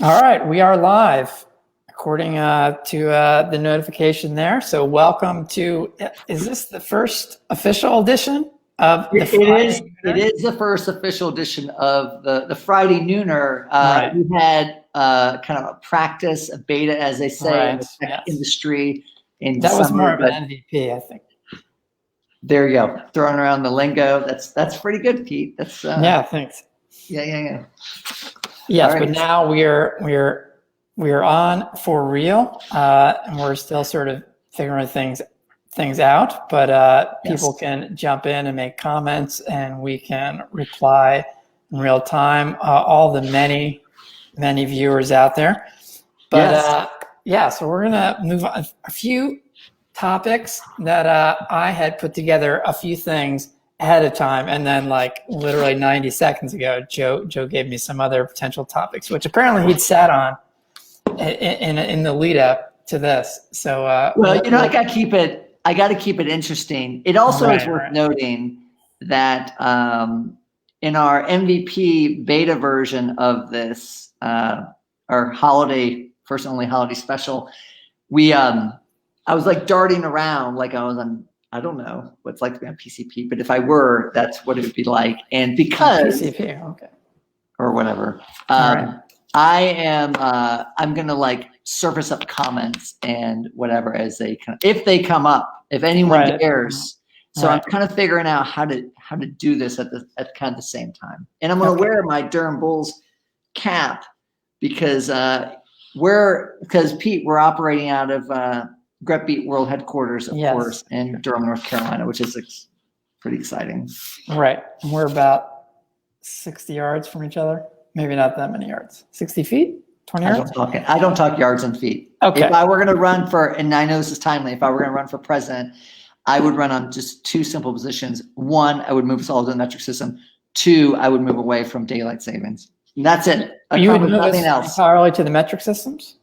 All right, we are live according to the notification there. So welcome to, is this the first official edition of the Friday It is the first official edition of the Friday Nooner. Right. We had kind of a practice, a beta, as they say in the tech industry in That was more December, of an MVP, I think. There you go. Throwing around the lingo. That's pretty good, Pete. That's yeah, thanks. Yeah. Yes, right. But now we're on for real, and we're still sort of figuring things out. But people can jump in and make comments, and we can reply in real time. All the many viewers out there. But so we're gonna move on a few topics that I had put together a few things ahead of time, and then like literally 90 seconds ago, Joe gave me some other potential topics, which apparently he'd sat on in the lead up to this. So well, I got to keep it interesting. It also is worth noting that in our MVP beta version of this, our first and only holiday special, I was like darting around like I was on, I don't know what it's like to be on PCP, but if I were, that's what it would be like. And because PCP, okay, or whatever, I'm gonna like surface up comments and whatever as they if they come up, if anyone cares. So I'm kind of figuring out how to do this at kind of the same time. And I'm gonna wear my Durham Bulls cap because Pete, we're operating out of Grep Beat World Headquarters, of course, in Durham, North Carolina, which is pretty exciting. Right. We're about 60 yards from each other. Maybe not that many yards. 60 feet? 20 yards? I don't talk yards and feet. Okay. If I were going to run and I know this is timely, if I were going to run for president, I would run on just two simple positions. One, I would move us all to the metric system. Two, I would move away from daylight savings. And that's it. You would move nothing else entirely to the metric systems?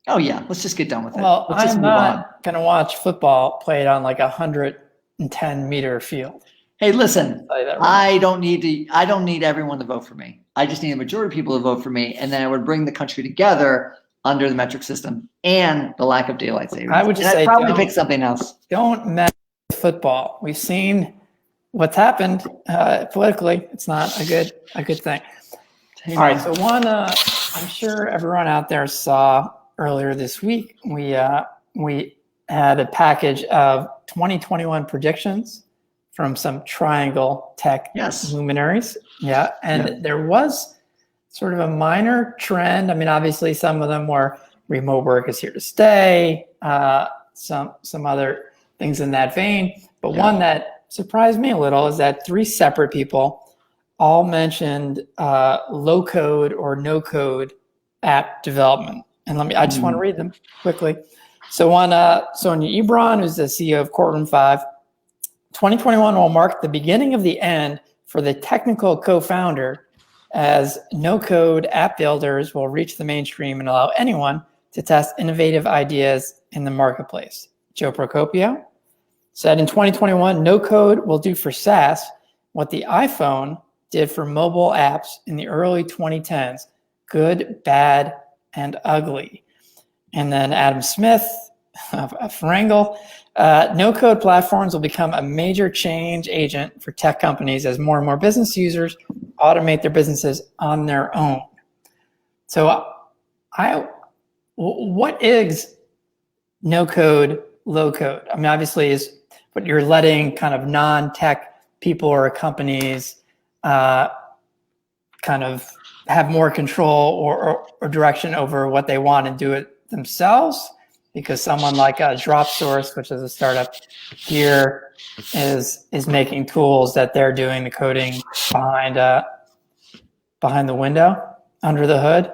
Oh yeah, let's just get done with it. Well, I'm not going to watch football played on like 110-meter field. Hey, listen, I don't need everyone to vote for me. I just need a majority of people to vote for me, and then I would bring the country together under the metric system and the lack of daylight savings. I would just say, I'd probably pick something else. Don't mess with football. We've seen what's happened politically. It's not a good thing. All right, so one, I'm sure everyone out there saw earlier this week, we had a package of 2021 predictions from some Triangle Tech luminaries. Yeah, and there was sort of a minor trend. I mean, obviously, some of them were remote work is here to stay, some other things in that vein. But one that surprised me a little is that three separate people all mentioned low code or no code app development. And I just want to read them quickly. So Sonia Ebron, who's the CEO of Courtroom 5, 2021 will mark the beginning of the end for the technical co-founder, as no-code app builders will reach the mainstream and allow anyone to test innovative ideas in the marketplace. Joe Procopio said in 2021, no-code will do for SaaS what the iPhone did for mobile apps in the early 2010s, good, bad, and ugly. And then Adam Smith of Ferengle, no-code platforms will become a major change agent for tech companies as more and more business users automate their businesses on their own. So what is no-code, low-code? I mean, obviously is what you're letting kind of non-tech people or companies kind of have more control or direction over what they want and do it themselves, because someone like DropSource, which is a startup here, is making tools that they're doing the coding behind the window, under the hood.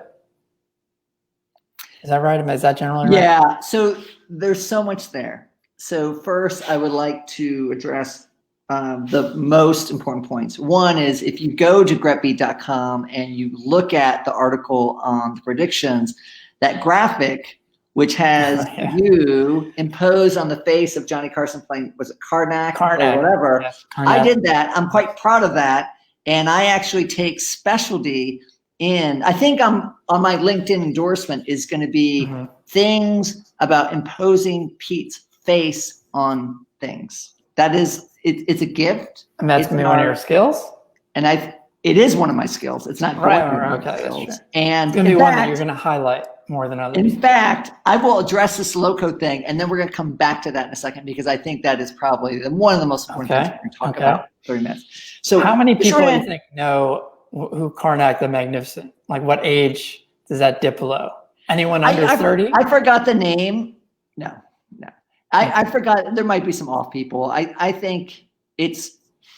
Is that right? Is that generally right? Yeah, so there's so much there. So first, I would like to address the most important points. One is if you go to grepbeat.com and you look at the article on the predictions, that graphic, which has you imposed on the face of Johnny Carson playing, was it Karnak or whatever? Yes, I did that. I'm quite proud of that. And I actually take specialty I think I'm on my LinkedIn endorsement is going to be things about imposing Pete's face on things. That is, it's a gift. And that's going to be one of your skills? And it is one of my skills. It's not right. Okay, that's true. And it's going to be one that you're going to highlight more than others. In fact, I will address this low-code thing, and then we're going to come back to that in a second because I think that is probably one of the most important things we're going to talk about in 30 minutes. So, how many people do you think know who Karnak the Magnificent? Like, what age does that dip below? Anyone under 30? I forgot the name. No. I forgot. There might be some off people. I think it's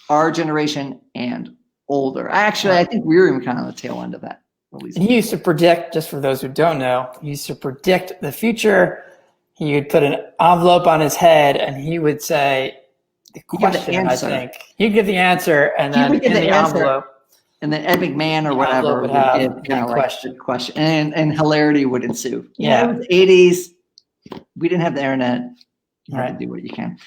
our generation and older. I think we were even kind of on the tail end of that. And he used to predict, just for those who don't know, he used to predict the future. He would put an envelope on his head and he would say the question, I think. He'd give the answer and then in the envelope. And then Ed McMahon or whatever would give kind of like the question. And hilarity would ensue. Yeah. It was the 80s. We didn't have the internet. You had to do what you can.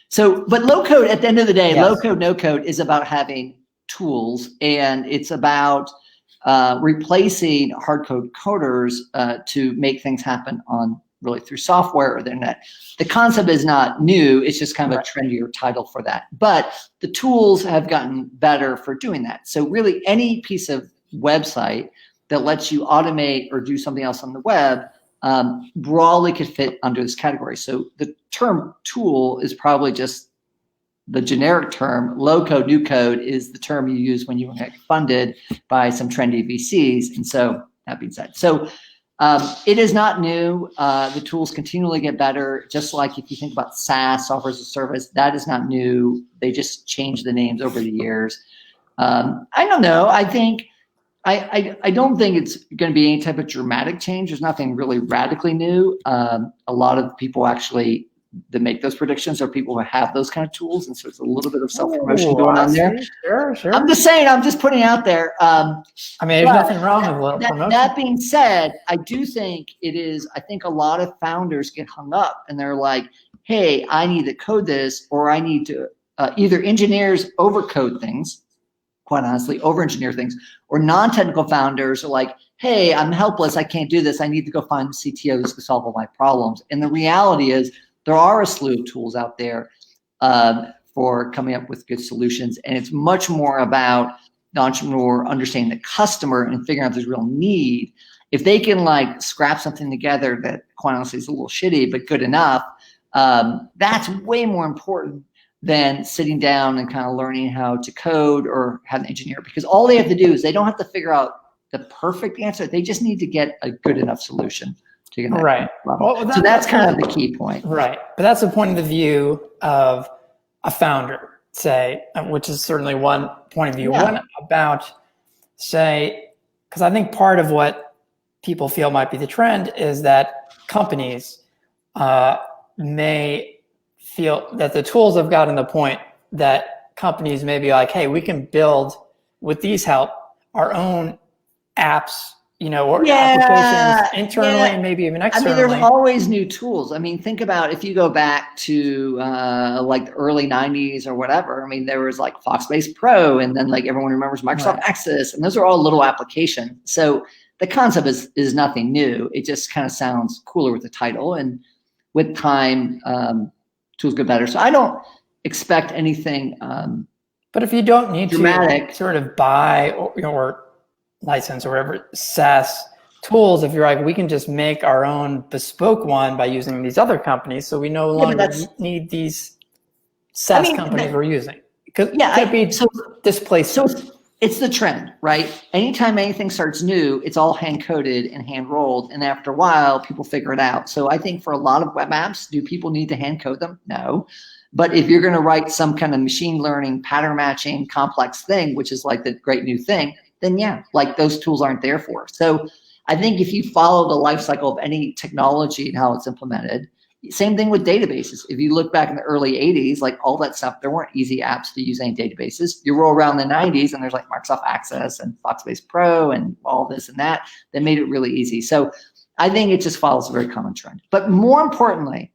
So, but low code at the end of the day, low code, no code is about having tools, and it's about replacing hard code coders to make things happen on really through software or the internet. The concept is not new. It's just kind of a trendier title for that. But the tools have gotten better for doing that. So really any piece of website that lets you automate or do something else on the web broadly could fit under this category. So the term tool is probably just the generic term. Low code, new code is the term you use when you get funded by some trendy VCs. And so that being said, it is not new. The tools continually get better. Just like if you think about SaaS, software as a service, that is not new. They just change the names over the years. I don't know. I don't think it's going to be any type of dramatic change. There's nothing really radically new. A lot of people actually that make those predictions are people who have those kind of tools, and so it's a little bit of self-promotion going on there. Sure. I'm just saying. I'm just putting it out there. There's nothing wrong with a little promotion. That being said, I do think it is. I think a lot of founders get hung up, and they're like, "Hey, I need to code this, or I need to." Either engineers overcode things, quite honestly, over-engineer things, or non-technical founders are like, "Hey, I'm helpless. I can't do this. I need to go find CTOs to solve all my problems." And the reality is, there are a slew of tools out there for coming up with good solutions. And it's much more about the entrepreneur understanding the customer and figuring out there's real need. If they can like scrap something together that quite honestly is a little shitty, but good enough, that's way more important than sitting down and kind of learning how to code or have an engineer, because all they have to do is they don't have to figure out the perfect answer. They just need to get a good enough solution. Right. Well, so that's kind of the key point. Right. But that's the point of view of a founder, say, which is certainly one point of view. Yeah. One about, say, because I think part of what people feel might be the trend is that companies may feel that the tools have gotten to the point that companies may be like, hey, we can build, with these help, our own apps, or applications internally and maybe even externally. There's always new tools. Think about if you go back to like the early 90s or whatever. There was like Foxbase Pro, and then like everyone remembers Microsoft Access, and those are all little applications. So the concept is nothing new. It just kind of sounds cooler with the title, and with time, tools get better. So I don't expect anything. But if you don't need dramatic to sort of buy or license or whatever SaaS tools, if you're like, we can just make our own bespoke one by using these other companies, so we no longer need these SaaS companies we're using. Because displaced. So it's the trend, right? Anytime anything starts new, it's all hand coded and hand rolled, and after a while, people figure it out. So I think for a lot of web apps, do people need to hand code them? No. But if you're going to write some kind of machine learning, pattern matching, complex thing, which is like the great new thing, then like those tools aren't there for us. So I think if you follow the life cycle of any technology and how it's implemented, same thing with databases. If you look back in the early 80s, like all that stuff, there weren't easy apps to use any databases. You roll around the 90s and there's like Microsoft Access and Foxbase Pro and all this and that made it really easy. So I think it just follows a very common trend. But more importantly,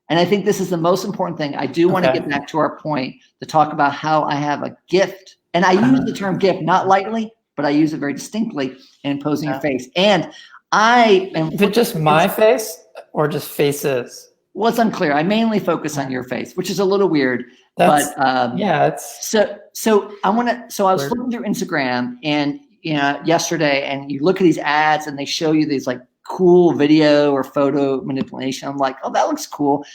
and I think this is the most important thing, I do want to get back to our point to talk about how I have a gift. And I use the term gift not lightly. but I use it very distinctly in imposing your face. And I am. Is it just my face or just faces? Well, it's unclear. I mainly focus on your face, which is a little weird. But yeah, it's so I want to. So I was looking through Instagram and yesterday, and you look at these ads and they show you these like cool video or photo manipulation. I'm like, oh, that looks cool.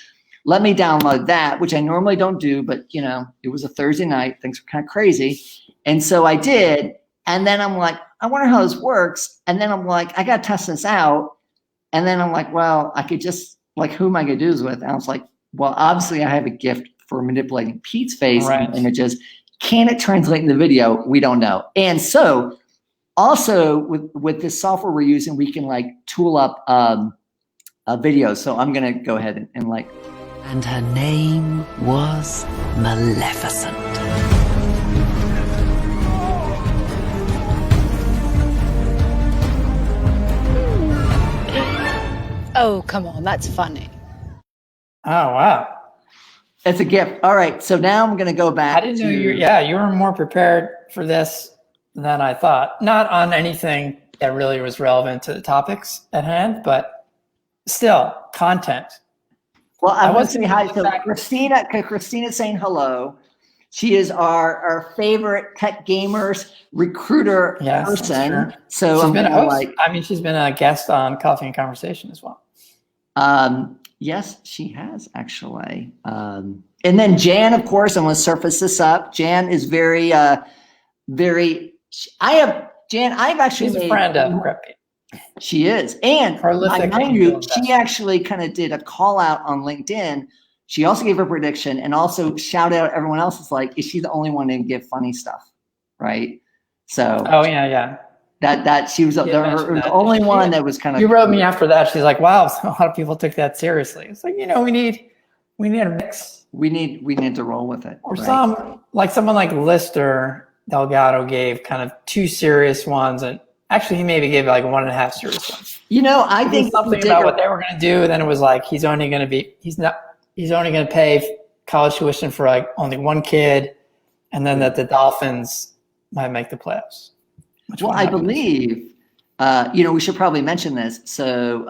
Let me download that, which I normally don't do, but it was a Thursday night. Things were kind of crazy, and so I did. And then I'm like, I wonder how this works. And then I'm like, I got to test this out. And then I'm like, well, I could just. Like, who am I going to do this with? And I was like, well, obviously I have a gift for manipulating Pete's face and images. Can it translate in the video? We don't know. And so also with this software we're using, we can like tool up a video. So I'm going to go ahead and like. And her name was Maleficent. Oh, come on. That's funny. Oh, wow. It's a gift. All right. So now I'm going to go back. I didn't know you were more prepared for this than I thought. Not on anything that really was relevant to the topics at hand, but still content. Well, I want to say hi to Christina's saying hello. She is our favorite tech gamers recruiter person. So she's been a host. She's been a guest on Coffee and Conversation as well. Yes, she has actually. And then Jan, of course, I'm going to surface this up. Jan is very. I've actually She's a friend of Preppy. She is, and she actually kind of did a call out on LinkedIn. She also gave her prediction and also shouted out everyone else. It's like, is she the only one to give funny stuff? Right. So. Oh yeah. That she was the only one that was kind of. You wrote me after that. She's like, wow, a lot of people took that seriously. It's like, we need a mix. We need to roll with it. Or someone like Lister Delgado gave kind of 2 serious ones, and actually he maybe gave like 1.5 serious ones. I think something about what they were going to do. And then it was like, he's only going to pay college tuition for like only 1 kid, and then that the Dolphins might make the playoffs. Well, I believe, we should probably mention this. So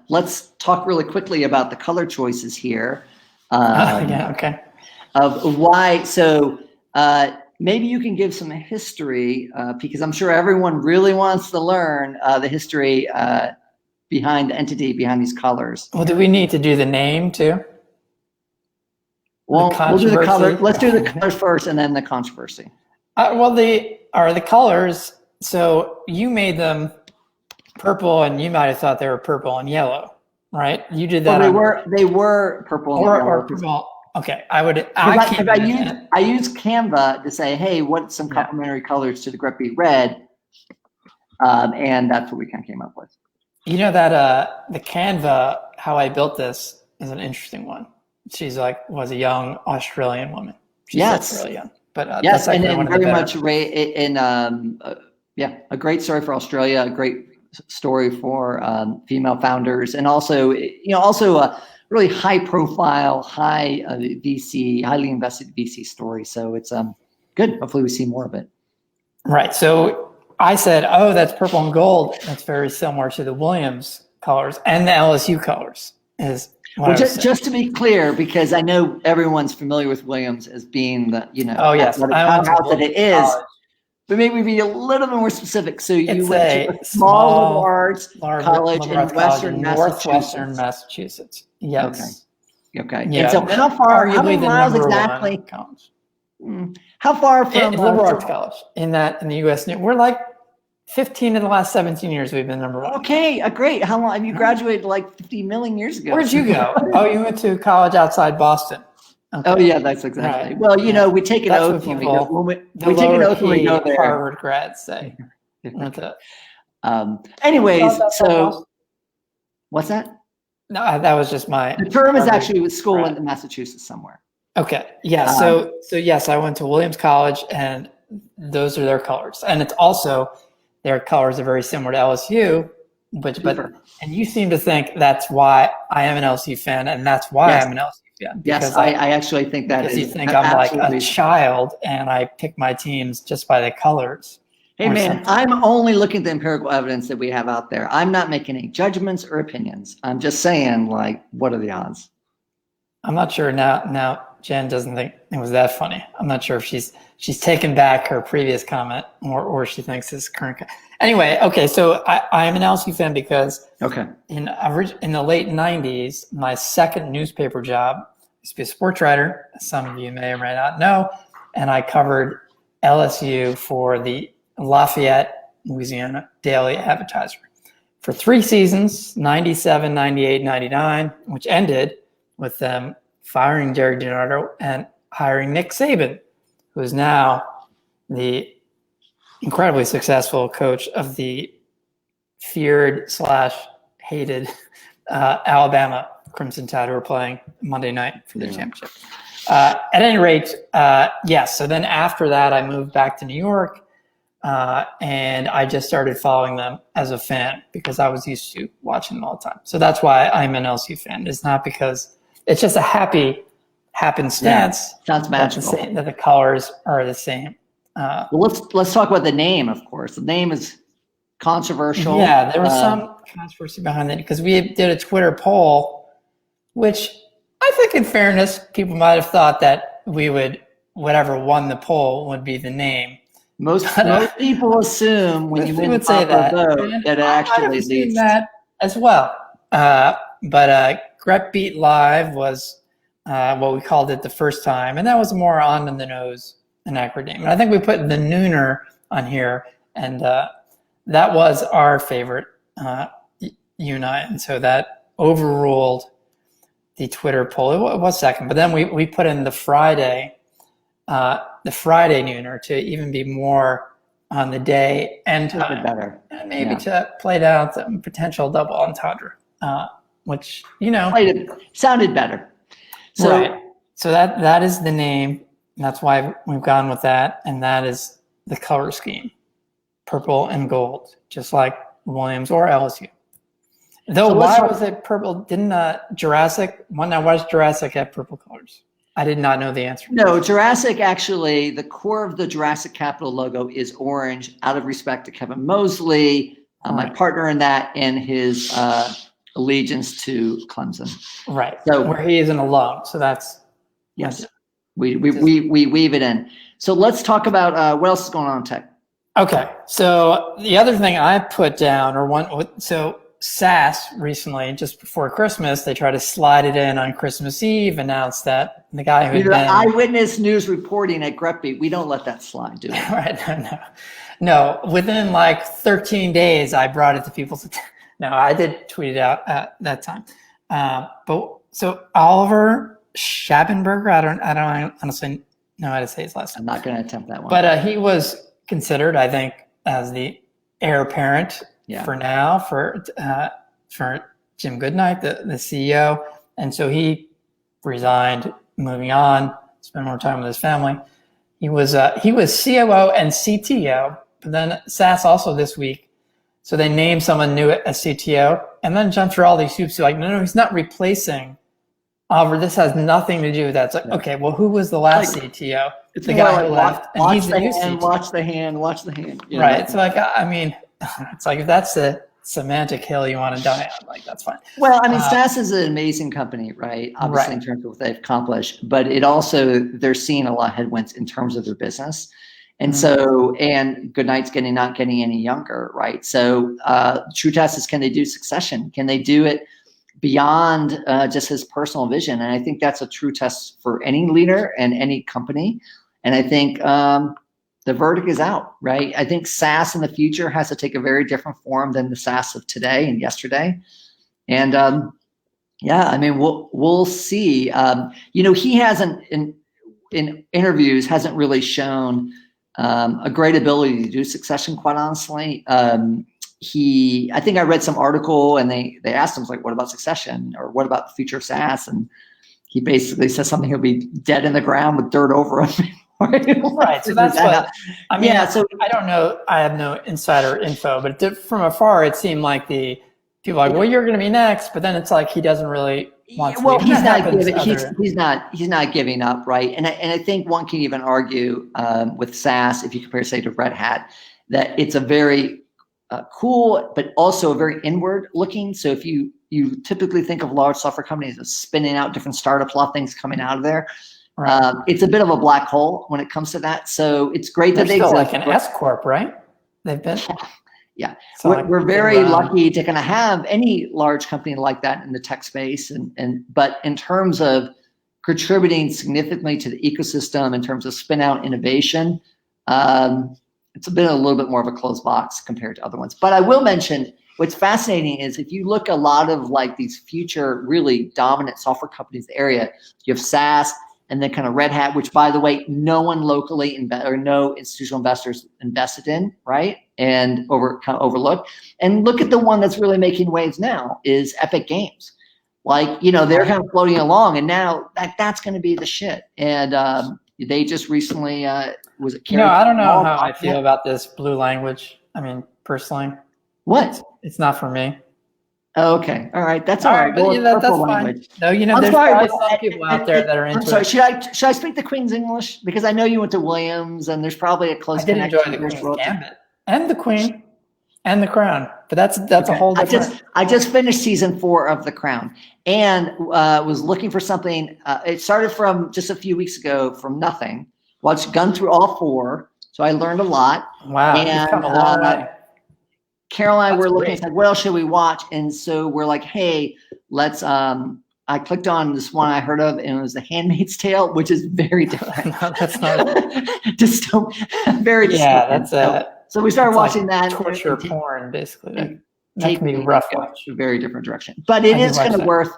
let's talk really quickly about the color choices here. Okay. Of why. So maybe you can give some history because I'm sure everyone really wants to learn the history behind the entity behind these colors. Well, do we need to do the name too? Well, we'll do the color. Let's do the colors first, and then the controversy. The colors. So you made them purple, and you might have thought they were purple and yellow, right? You did that. Well, they were purple and yellow. Or purple. Okay, I used Canva to say, hey, what's some complementary colors to the Greppy red, and that's what we kind of came up with. That the Canva, how I built this, is an interesting one. She's was a young Australian woman. She's really young, but yes, and very much a great story for Australia, a great story for female founders, and also a really high profile, highly invested VC story. So it's good. Hopefully we see more of it. Right. So I said, oh, that's purple and gold. That's very similar to the Williams colors and the LSU colors. Just to be clear, because I know everyone's familiar with Williams as being the powerhouse that it is. College. But maybe be a little bit more specific. So you went to a small liberal college in Northwestern Massachusetts. Yes. Okay. Yeah. And so how many miles exactly? How far from liberal arts college in the U.S. We're like 15 of the last 17 years we've been number 1. Okay, great. How long have you graduated? Like 50 million years ago. Where'd you go? Oh, you went to college outside Boston. Okay. Oh yeah, that's exactly. Right. Well, we take an oath when we go. We take an oath when we go there. Harvard grads say. Anyways, so what's that? No, that was just my. The term is actually with school in Massachusetts somewhere. Okay. Yeah. So yes, I went to Williams College, and those are their colors, and it's also their colors are very similar to LSU. But and you seem to think that's why I am an LSU fan, and that's why I'm an LSU. Yeah, yes, I actually think that because you think I'm like a child and I pick my teams just by the colors. Hey or man, something. I'm only looking at the empirical evidence that we have out there. I'm not making any judgments or opinions. I'm just saying, like, what are the odds? I'm not sure now Jen doesn't think it was that funny. I'm not sure if she's taken back her previous comment or she thinks this current. Anyway, okay, so I am an LSU fan because in the late 90s, my second newspaper job used to be a sports writer, as some of you may or may not know, and I covered LSU for the Lafayette, Louisiana Daily Advertiser for 3 seasons, 97, 98, 99, which ended with them firing Jerry DiNardo and hiring Nick Saban, who is now the incredibly successful coach of the feared/hated Alabama Crimson Tide, who are playing Monday night for the championship. At any rate, yes. So then after that, I moved back to New York, and I just started following them as a fan because I was used to watching them all the time. So that's why I'm an LSU fan. It's not because it's just a happy happenstance. Sounds magical. That the colors are the same. Well, let's talk about the name, of course. The name is controversial. Yeah, there was some controversy behind it because we did a Twitter poll, which I think in fairness, people might have thought that we would, whatever won the poll would be the name. Most people assume when you win the say popular that, vote that it actually leads that as well. But Grep Beat Live was what we called it the first time, and that was more on the nose and accurate name. And I think we put the Nooner on here, and that was our favorite, you and I, and so that overruled the Twitter poll. It was second, but then we put in the Friday Nooner to even be more on the day and time, better, and maybe to play down some potential double entendre, which sounded better. So, right. So that is the name. And that's why we've gone with that, and that is the color scheme, purple and gold, just like Williams or LSU. Though why was it purple? Didn't Jurassic? Why does Jurassic have purple colors? I did not know the answer. No, Jurassic actually, the core of the Jurassic Capital logo is orange, out of respect to Kevin Mosley, my partner in that, and his allegiance to Clemson. Right. So where he is an alum. So that's yes. We weave it in. So let's talk about what else is going on in tech. Okay. So the other thing I put down, so SAS recently, just before Christmas, they tried to slide it in on Christmas Eve, announced that the guy who had been eyewitness news reporting at Grep Beat, we don't let that slide, do we? Right. No. Within like 13 days, I brought it to people's attention. No, I did tweet it out at that time. But so Oliver Schabenberger, I don't honestly know how to say his last name. I'm not going to attempt that one. But he was considered, I think, as the heir apparent for now for Jim Goodnight, the CEO, and so he resigned, moving on, spent more time with his family. He was COO and CTO, but then SAS also this week. So they named someone new as CTO, and then jumped through all these hoops. Like, no, he's not replacing Oliver. This has nothing to do with that. It's like, okay, well, who was the last CTO? It's the guy who left, and he's the new CTO. Watch the hand. Right. It's like, I mean, it's like if that's the semantic hill you want to die on, like that's fine. Well, I mean, SAS is an amazing company, right? Obviously, in terms of what they've accomplished, but it also they're seeing a lot of headwinds in terms of their business. And so, and Goodnight's not getting any younger, right? So, true test is, can they do succession? Can they do it beyond just his personal vision? And I think that's a true test for any leader and any company. And I think the verdict is out, right? I think SAS in the future has to take a very different form than the SAS of today and yesterday. And I mean, we'll see. He hasn't in interviews hasn't really shown a great ability to do succession, quite honestly. I think I read some article and they asked him, like, what about succession, or what about the future of SAS? And he basically says something, he'll be dead in the ground with dirt over him. Right. So that's what I mean. So I don't know. I have no insider info, but from afar, it seemed like the people are like, well, you're going to be next, but then it's like he doesn't really want to. Well, he's not giving up, right? And I think one can even argue with SAS, if you compare, say, to Red Hat, that it's a very cool, but also very inward looking. So if you typically think of large software companies as spinning out different startups, a lot of things coming out of there. Right. It's a bit of a black hole when it comes to that. So it's great They're that they still exist. like an S corp, right? They've been. Yeah, So like we're very they're, lucky to kind of have any large company like that in the tech space, but in terms of contributing significantly to the ecosystem in terms of spin out innovation, it's been a little bit more of a closed box compared to other ones. But I will mention what's fascinating is if you look a lot of like these future really dominant software companies in the area, you have SaaS and then kind of Red Hat, which by the way, no one locally or no institutional investors invested in, right? And kind of overlooked. And look at the one that's really making waves now is Epic Games. Like, they're kind of floating along, and now that's going to be the shit. And they just recently was it? I don't know how I feel about this blue language. I mean, personally, what? It's not for me. Oh, okay, all right, that's all right. But Well, that's fine. language. No, I'm there's sorry, probably but some people out there that are into I'm sorry. it. Should I speak the Queen's English? Because I know you went to Williams, and there's probably a close I did connection. enjoy the Queen's Gambit and the Queen and the Crown, but that's a whole different. I just finished season 4 of The Crown, and was looking for something. It started from just a few weeks ago from nothing. Gone through all 4, so I learned a lot. Wow, and you've come a long way. Carol and I were looking great. at what else should we watch, and so we're like, hey, let's. I clicked on this one I heard of, and it was The Handmaid's Tale, which is very different. No, that's not. Very Yeah, dystopian. that's so we started like watching that. torture and porn, basically. That take can be me rough in watch. a very different direction. But it I is did watch kind of that. worth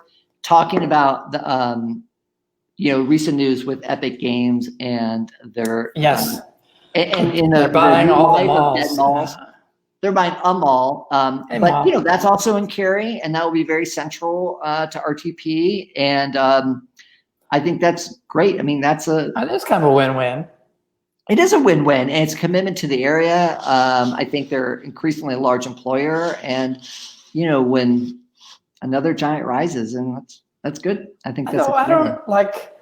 talking about the recent news with Epic Games and their Yes, and in they're buying all the malls. malls. They're buying a mall, A but mall. that's also in Cary, and that will be very central to RTP. And I think that's great. I mean, that's It's kind of a win-win. it is a win-win, and it's a commitment to the area. I think they're increasingly a large employer, and when another giant rises, and that's good. I think that's. I don't like.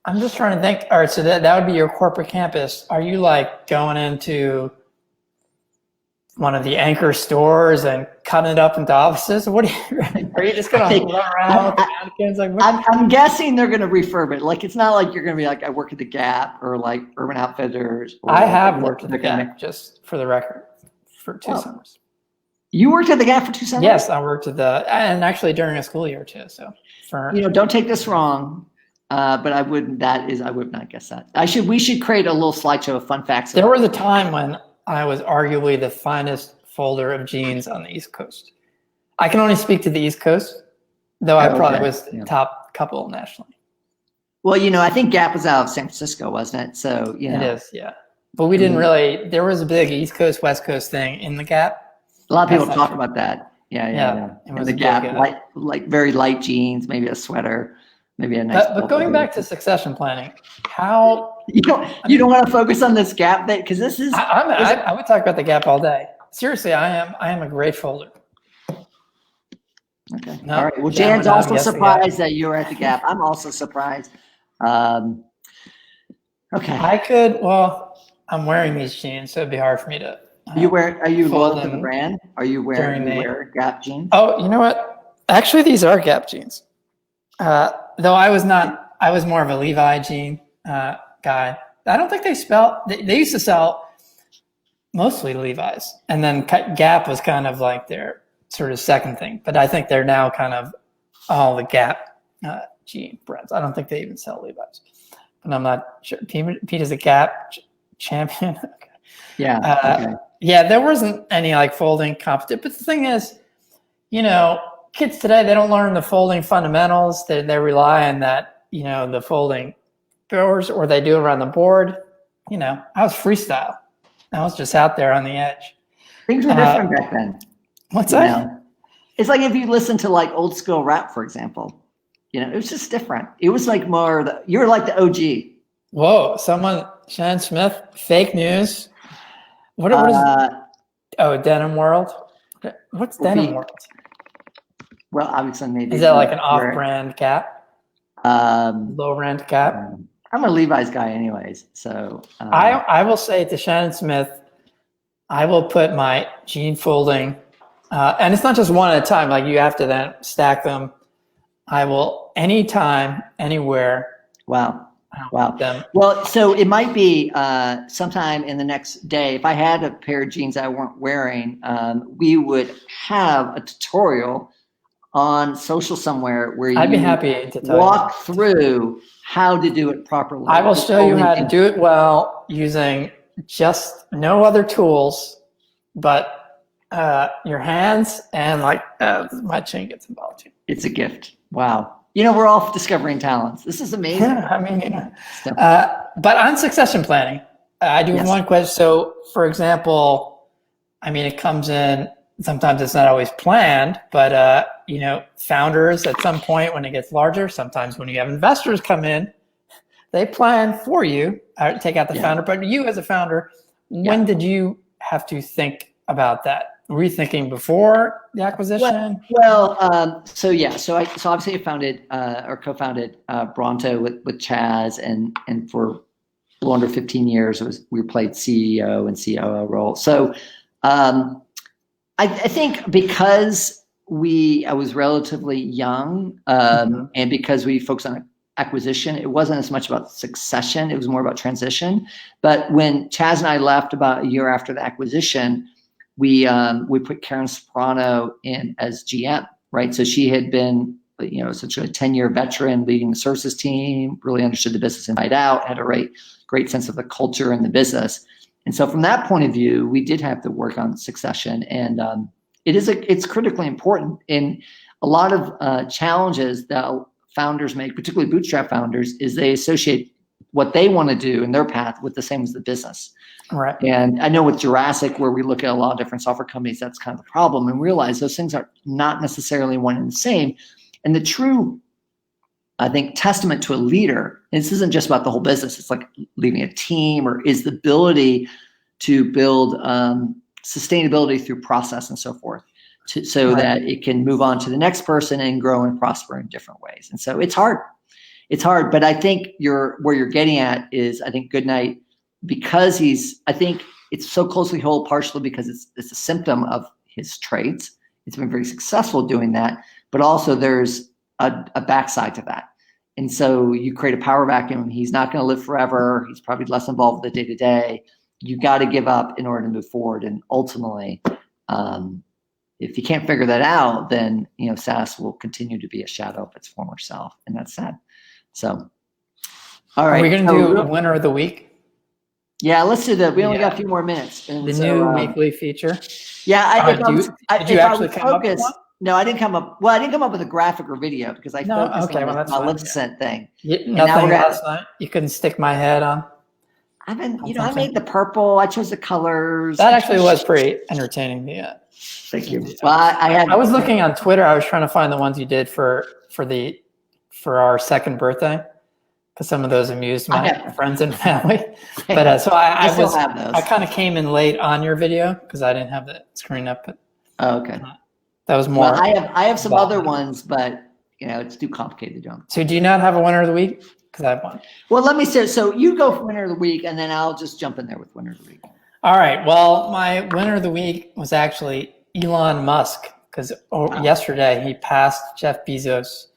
I'm just trying to think. All right, so that would be your corporate campus. Are you like going into one of the anchor stores and cutting it up into offices? What are you just going to run around with the mannequins? Like, I'm guessing they're going to refurb it. Like, it's not like you're going to be like, I work at the Gap or like Urban Outfitters. Or I have worked at the Gap, just for the record, for 2 summers. You worked at the Gap for 2 summers? Yes, I worked at and actually during a school year too. So don't take this wrong. But I would not guess that. We should create a little slideshow of fun facts. There was a time when I was arguably the finest folder of jeans on the East Coast. I can only speak to the East Coast, though I probably was top couple nationally. Well, I think Gap was out of San Francisco, wasn't it? So, It is, yeah. But we didn't really, there was a big East Coast, West Coast thing in the Gap. A lot of people talk about that. Yeah. It In was the a Gap, big, like very light jeans, maybe a sweater, maybe a nice. But going back to succession planning, how you don't want to focus on this Gap that because this is. I would talk about the Gap all day. Seriously, I am a great folder. Okay. No, all right. Well, yeah, Jan's also surprised that you were at the Gap. I'm also surprised. Okay. I'm wearing these jeans, so it'd be hard for me to. Are you loyal to the brand? Are you wear Gap jeans? Oh, you know what? Actually, these are Gap jeans. Though I was more of a Levi jean guy. I don't think they used to sell mostly Levi's, and then Gap was kind of like their sort of second thing. But I think they're now kind of all the Gap jean brands. I don't think they even sell Levi's, but I'm not sure. Pete is a Gap champion. Okay. Yeah. Okay. Yeah, there wasn't any like folding competition. But the thing is, kids today, they don't learn the folding fundamentals. They rely on that, the folding doors, or they do it around the board. I was freestyle. I was just out there on the edge. Things were different back then. What's that? It's like if you listen to like old school rap, for example, it was just different. It was like you were like the OG. Whoa, Shannon Smith, fake news. What is Denim World? What's Denim World? Well, obviously, maybe. Is that like an off-brand Gap? Low-brand Gap? I'm a Levi's guy anyways, so. I will say to Shannon Smith, I will put my gene folding, and it's not just one at a time. Like you have to then stack them. I will anytime, anywhere. Wow. Wow. Them. Well, so it might be sometime in the next day. If I had a pair of jeans I weren't wearing, we would have a tutorial on social somewhere where I'd be you happy to tell walk through how to do it properly. I will show you how to do it well using just no other tools, but your hands and like my chin gets involved too. It's a gift. Wow. You know, we're all discovering talents. This is amazing. Yeah, I mean, but on succession planning, I do one question. So, for example, I mean, it comes in, sometimes it's not always planned, but, you know, founders at some point when it gets larger, sometimes when you have investors come in, they plan for you, take out the founder, but you as a founder, when did you have to think about that? Were you thinking before the acquisition? So obviously I founded or co-founded Bronto with Chaz, and for a little under 15 years we played CEO and COO role. So I think because I was relatively young, and because we focused on acquisition, it wasn't as much about succession, it was more about transition. But when Chaz and I left about a year after the acquisition, we put Karen Soprano in as GM, right? So she had been, you know, essentially a 10-year veteran leading the services team, really understood the business inside out, had a great sense of the culture and the business. And so from that point of view, we did have to work on succession, and it's critically important. In a lot of challenges that founders make, particularly bootstrap founders, is they associate what they want to do in their path with the same as the business. Right. And I know with Jurassic, where we look at a lot of different software companies, that's kind of the problem, and realize those things are not necessarily one and the same. And the true, I think, testament to a leader, and this isn't just about the whole business, it's like leading a team, or is the ability to build sustainability through process and so forth, that it can move on to the next person and grow and prosper in different ways. And so it's hard. It's hard, but I think where you're getting at is, I think Goodnight, because I think it's so closely held partially because it's a symptom of his traits. It's been very successful doing that, but also there's a backside to that. And so you create a power vacuum. He's not going to live forever. He's probably less involved with the day-to-day. You got to give up in order to move forward. And ultimately, if you can't figure that out, then, you know, SaaS will continue to be a shadow of its former self. And that's sad. So, all right. Are we going to do a winner of the week? Yeah, let's do that. We only got a few more minutes. And the new weekly feature. Yeah, did you actually come up with one? No, I didn't come up. Well, I didn't come up with a graphic or video because I focused on the Maleficent thing. Nothing last night. You couldn't stick my head on. I made the purple. I chose the colors. That actually was pretty entertaining. Yeah. Thank you. Well, I was looking on Twitter. I was trying to find the ones you did for our second birthday, because some of those amused my friends and family. But so I kind of came in late on your video because I didn't have the screen up. But okay, that was more. Well, I have some other ones, but you know it's too complicated to do. So do you not have a winner of the week? Because I have one. Well, let me say. So you go for winner of the week, and then I'll just jump in there with winner of the week. All right. Well, my winner of the week was actually Elon Musk, because yesterday he passed Jeff Bezos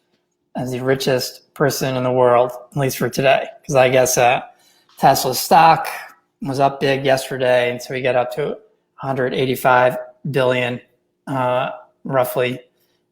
as the richest person in the world, at least for today. Because I guess Tesla stock was up big yesterday, and so we got up to 185 billion, roughly,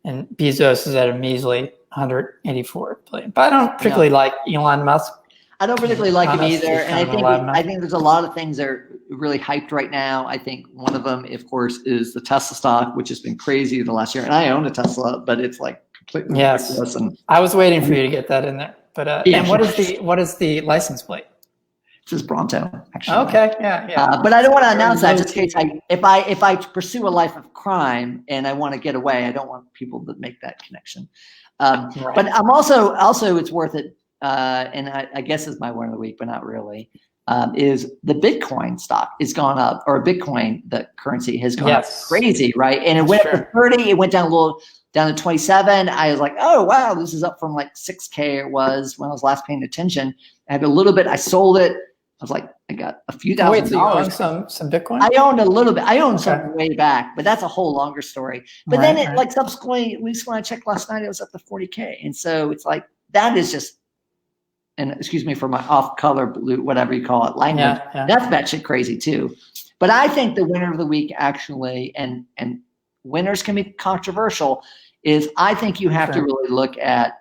and Bezos is at a measly 184 billion. But I don't particularly like Elon Musk. I don't particularly like him either, and I think there's a lot of things that are really hyped right now. I think one of them, of course, is the Tesla stock, which has been crazy the last year. And I own a Tesla, but it's like completely ridiculous. And I was waiting for you to get that in there. But and what is the license plate? It says Bronto, actually. Okay, yeah. But I don't want to announce that just in case if I pursue a life of crime and I want to get away, I don't want people to make that connection. But I'm also it's worth it. And I guess is my one of the week, but not really, is the Bitcoin stock has gone up, or Bitcoin, the currency has gone up crazy, right? And it went up to 30, it went down to 27. I was like, oh, wow, this is up from like 6K it was when I was last paying attention. I had a little bit, I sold it, was like, I got a few Oh, wait, $1,000. so you own some Bitcoin? I owned a little bit. I owned Okay. some way back, but that's a whole longer story. But then it like subsequently, at least when I checked last night, it was up to 40K. And so it's like, that is just, and excuse me for my off-color blue, whatever you call it, language. Yeah. That's batshit crazy too. But I think the winner of the week actually, and winners can be controversial, is I think you have to really look at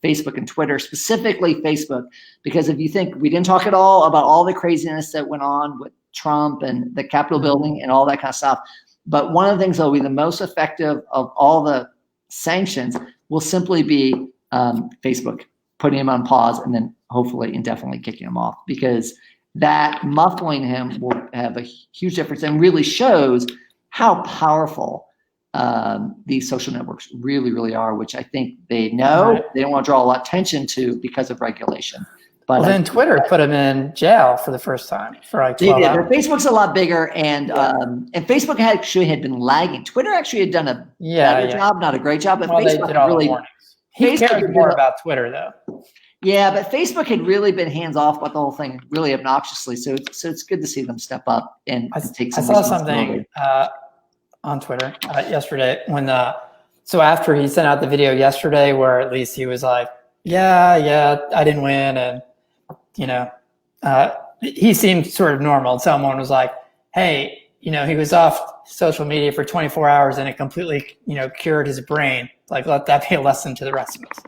Facebook and Twitter, specifically Facebook, because if you think we didn't talk at all about all the craziness that went on with Trump and the Capitol building and all that kind of stuff, but one of the things that will be the most effective of all the sanctions will simply be Facebook putting him on pause and then hopefully indefinitely kicking him off, because that muffling him will have a huge difference and really shows how powerful these social networks really, really are, which I think they know. They don't want to draw a lot of attention to because of regulation. But then Twitter put him in jail for the first time for like 12 hours. But Facebook's a lot bigger, and Facebook actually had been lagging. Twitter actually had done a better job, not a great job, but Facebook did all really. The he cares more about Twitter though. Yeah, but Facebook had really been hands off about the whole thing, really obnoxiously. So it's good to see them step up and take some. I saw something on Twitter yesterday when so after he sent out the video yesterday, where at least he was like, yeah, I didn't win, and he seemed sort of normal. And someone was like, hey, he was off social media for 24 hours and it completely, cured his brain. Like, let that be a lesson to the rest of us.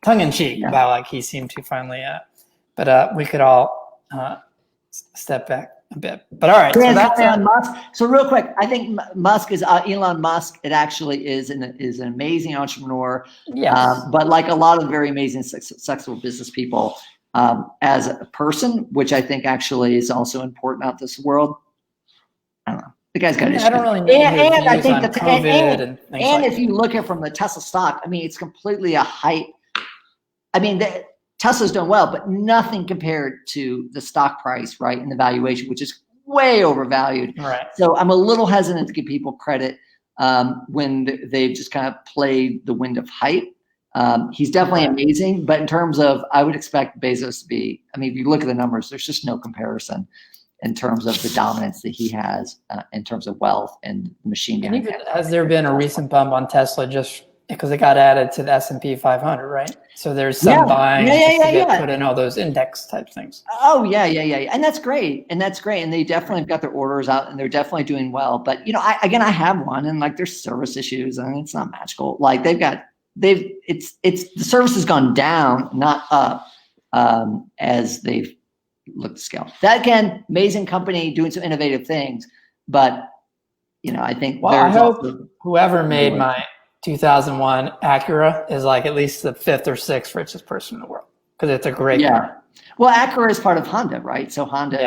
Tongue in cheek about like he seemed to finally, but we could all step back a bit. But all right, so that's Elon Musk. So real quick, I think Musk is Elon Musk. It actually is an amazing entrepreneur. Yes. But like a lot of very amazing successful business people, as a person, which I think actually is also important out this world. I don't know. The guy's got issues. I don't really know. And I think that and if you look at from the Tesla stock, I mean, it's completely a hype. I mean, Tesla's doing well, but nothing compared to the stock price, right? And the valuation, which is way overvalued. Right. So I'm a little hesitant to give people credit when they've just kind of played the wind of hype. He's definitely amazing, but in terms of, I would expect Bezos to be, I mean, if you look at the numbers, there's just no comparison in terms of the dominance that he has in terms of wealth and machine. And even, has there been a recent bump on Tesla just because it got added to the S&P 500, right? So there's some buying to get put in all those index type things. Oh yeah. And that's great. And they definitely have got their orders out and they're definitely doing well. But I have one, and like there's service issues and it's not magical. Like the service has gone down, not up, as they've looked to scale. That again, amazing company doing some innovative things, but I think. Well, I hope whoever made my 2001 Acura is like at least the 5th or 6th richest person in the world, because it's a great car. Well, Acura is part of Honda, right? So Honda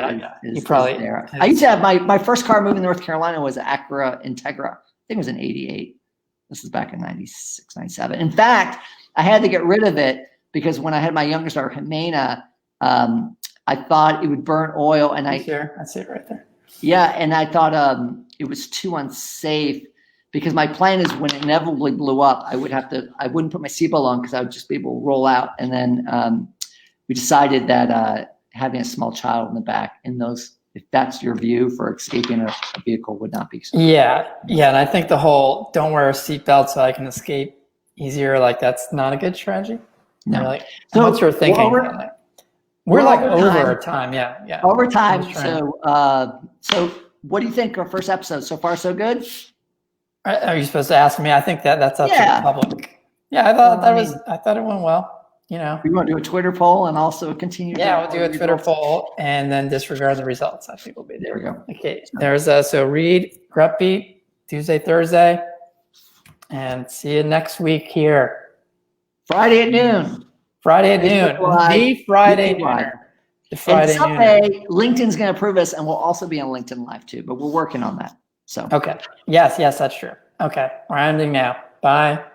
is there. I used to have my first car moving to North Carolina was an Acura Integra. I think it was an 88. This is back in 96, 97. In fact, I had to get rid of it because when I had my youngest daughter, Jimena, I thought it would burn oil, and I see it right there. Yeah, and I thought it was too unsafe, because my plan is when it inevitably blew up, I wouldn't put my seatbelt on because I would just be able to roll out. And then we decided that having a small child in the back, if that's your view for escaping a vehicle, would not be so. Yeah. And I think the whole don't wear a seatbelt so I can escape easier, like that's not a good strategy. No. So what's your thinking? We're like over time. Yeah. Over time. So what do you think of our first episode? So far, so good? Are you supposed to ask me? I think that's up to the public. Yeah, I thought it went well. We want to do a Twitter poll and also continue. Yeah, we'll do a Twitter poll and then disregard the results. I think we'll be there. There we go. Okay. There's so read Grupbeat Tuesday, Thursday, and see you next week here. Friday at noon. The Friday noon. And someday LinkedIn's going to approve us, and we'll also be on LinkedIn Live too. But we're working on that. So okay. Yes, that's true. Okay, we're ending now. Bye.